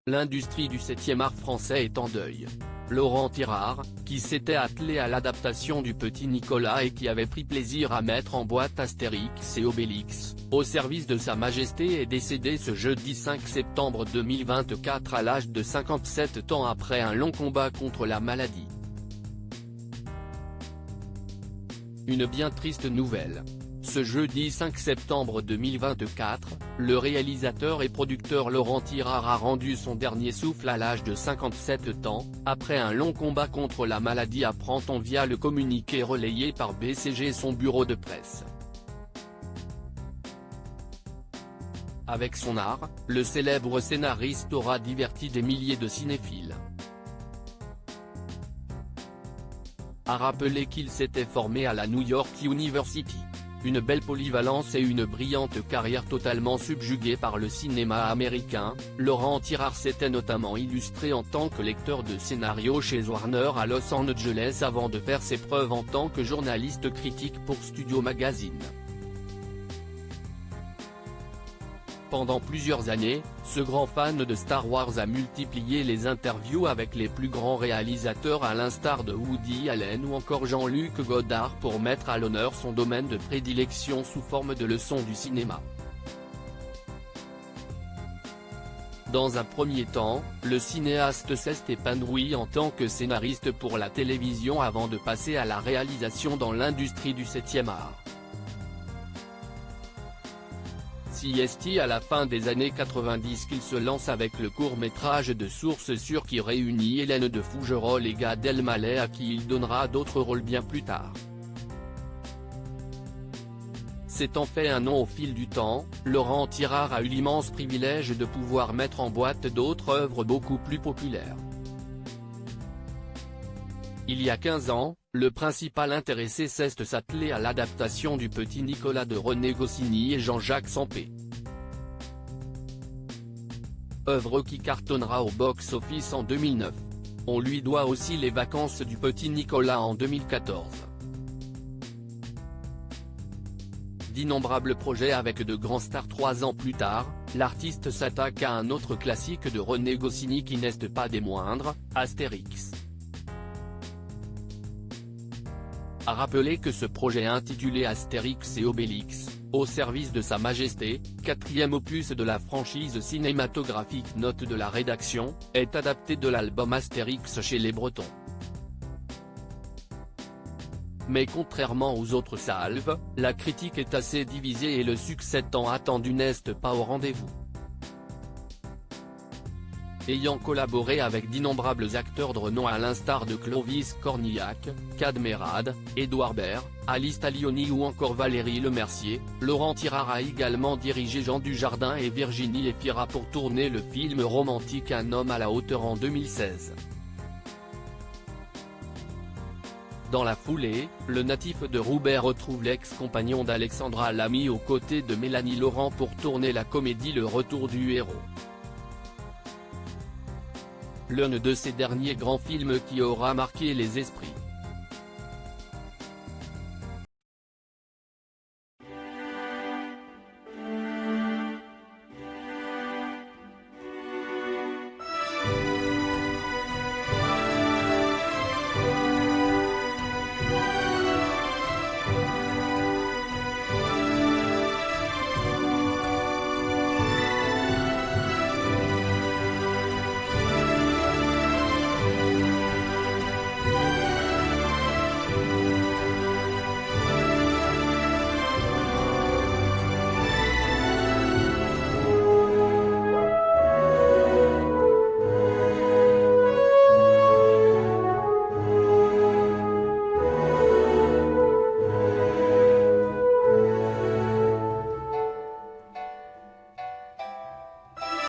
L'industrie du 7e art français est en deuil. Laurent Tirard, qui s'était attelé à l'adaptation du Petit Nicolas et qui avait pris plaisir à mettre en boîte Astérix et Obélix, au service de Sa Majesté, est décédé ce jeudi 5 septembre 2024 à l'âge de 57 ans après un long combat contre la maladie. Une bien triste nouvelle. Ce jeudi 5 septembre 2024, le réalisateur et producteur Laurent Tirard a rendu son dernier souffle à l'âge de 57 ans, après un long combat contre la maladie, apprend-on via le communiqué relayé par BCG et son bureau de presse. Avec son art, le célèbre scénariste aura diverti des milliers de cinéphiles. A rappelé qu'il s'était formé à la New York University. Une belle polyvalence et une brillante carrière totalement subjuguée par le cinéma américain, Laurent Tirard s'était notamment illustré en tant que lecteur de scénarios chez Warner à Los Angeles avant de faire ses preuves en tant que journaliste critique pour Studio Magazine. Pendant plusieurs années, ce grand fan de Star Wars a multiplié les interviews avec les plus grands réalisateurs à l'instar de Woody Allen ou encore Jean-Luc Godard pour mettre à l'honneur son domaine de prédilection sous forme de leçons du cinéma. Dans un premier temps, le cinéaste s'est épanoui en tant que scénariste pour la télévision avant de passer à la réalisation dans l'industrie du 7e art. C'est à la fin des années 90 qu'il se lance avec le court-métrage de Source Sûre qui réunit Hélène de Fougerolles et Gad Elmaleh, à qui il donnera d'autres rôles bien plus tard. S'étant fait un nom au fil du temps, Laurent Tirard a eu l'immense privilège de pouvoir mettre en boîte d'autres œuvres beaucoup plus populaires. Il y a 15 ans, le principal intéressé s'est attelé à l'adaptation du Petit Nicolas de René Goscinny et Jean-Jacques Sempé. Œuvre qui cartonnera au box-office en 2009. On lui doit aussi Les Vacances du Petit Nicolas en 2014. D'innombrables projets avec de grands stars. 3 ans plus tard, l'artiste s'attaque à un autre classique de René Goscinny qui n'est pas des moindres, Astérix. A rappelé que ce projet intitulé Astérix et Obélix, au service de Sa Majesté, 4e opus de la franchise cinématographique, note de la rédaction, est adapté de l'album Astérix chez les Bretons. Mais contrairement aux autres salves, la critique est assez divisée et le succès tant attendu n'est pas au rendez-vous. Ayant collaboré avec d'innombrables acteurs de renom à l'instar de Clovis Cornillac, Kad Merad, Édouard Baird, Alice Taglioni ou encore Valérie Lemercier, Laurent Tirard a également dirigé Jean Dujardin et Virginie Efira pour tourner le film romantique Un homme à la hauteur en 2016. Dans la foulée, le natif de Roubaix retrouve l'ex-compagnon d'Alexandra Lamy aux côtés de Mélanie Laurent pour tourner la comédie Le Retour du héros. L'un de ces derniers grands films qui aura marqué les esprits.